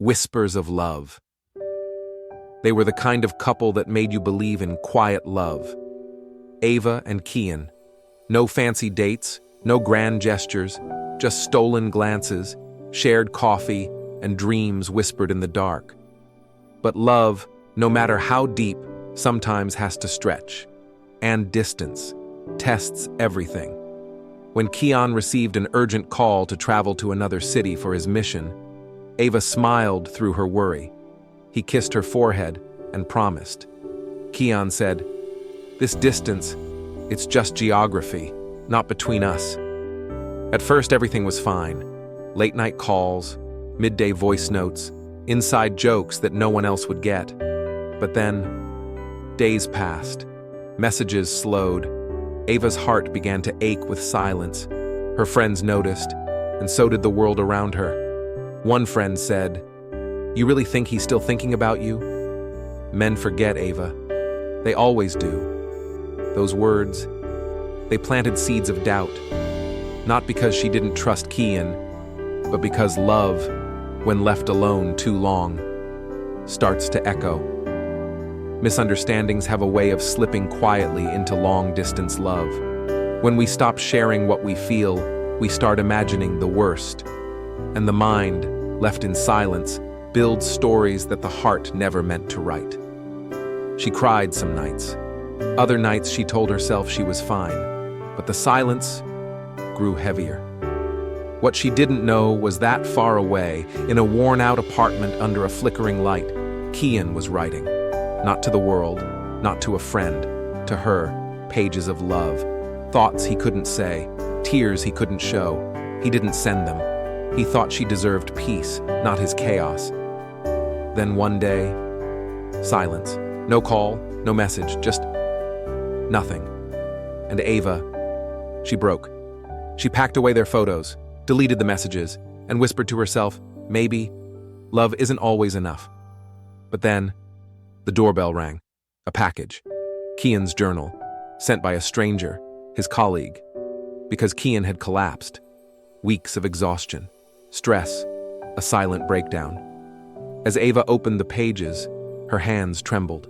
Whispers of love. They were the kind of couple that made you believe in quiet love. Ava and Kian. No fancy dates, no grand gestures, just stolen glances, shared coffee, and dreams whispered in the dark. But love, no matter how deep, sometimes has to stretch. And distance tests everything. When Kian received an urgent call to travel to another city for his mission, Ava smiled through her worry. He kissed her forehead and promised. Kian said, "This distance, it's just geography, not between us." At first, everything was fine. Late-night calls, midday voice notes, inside jokes that no one else would get. But then, days passed. Messages slowed. Ava's heart began to ache with silence. Her friends noticed, and so did the world around her. One friend said, "You really think he's still thinking about you?" Men forget, Ava. They always do. Those words, they planted seeds of doubt. Not because she didn't trust Kian, but because love, when left alone too long, starts to echo. Misunderstandings have a way of slipping quietly into long-distance love. When we stop sharing what we feel, we start imagining the worst. And the mind, left in silence, builds stories that the heart never meant to write. She cried some nights. Other nights she told herself she was fine, but the silence grew heavier. What she didn't know was that far away, in a worn-out apartment under a flickering light, Kian was writing. Not to the world, not to a friend, to her, pages of love, thoughts he couldn't say, tears he couldn't show. He didn't send them. He thought she deserved peace, not his chaos. Then one day, silence. No call, no message, just nothing. And Ava, she broke. She packed away their photos, deleted the messages, and whispered to herself, maybe love isn't always enough. But then, the doorbell rang. A package. Kian's journal, sent by a stranger, his colleague. Because Kian had collapsed. Weeks of exhaustion, stress, a silent breakdown. As Ava opened the pages, her hands trembled.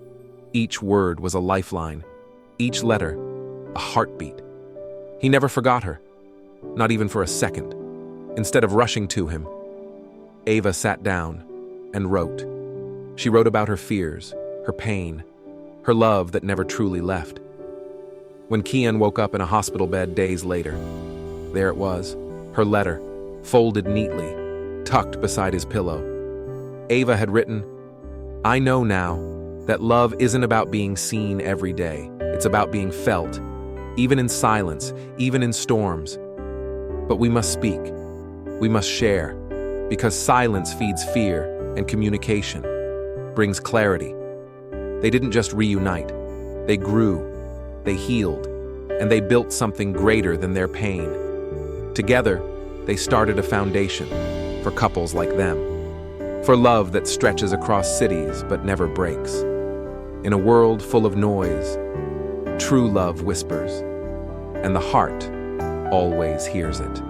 Each word was a lifeline. Each letter, a heartbeat. He never forgot her, not even for a second. Instead of rushing to him, Ava sat down and wrote. She wrote about her fears, her pain, her love that never truly left. When Kian woke up in a hospital bed days later, there it was, her letter, folded neatly, tucked beside his pillow. Ava had written, "I know now that love isn't about being seen every day. It's about being felt, even in silence, even in storms. But we must speak. We must share, because silence feeds fear and communication, brings clarity." They didn't just reunite. They grew, they healed, and they built something greater than their pain. Together, they started a foundation for couples like them, for love that stretches across cities but never breaks. In a world full of noise, true love whispers, and the heart always hears it.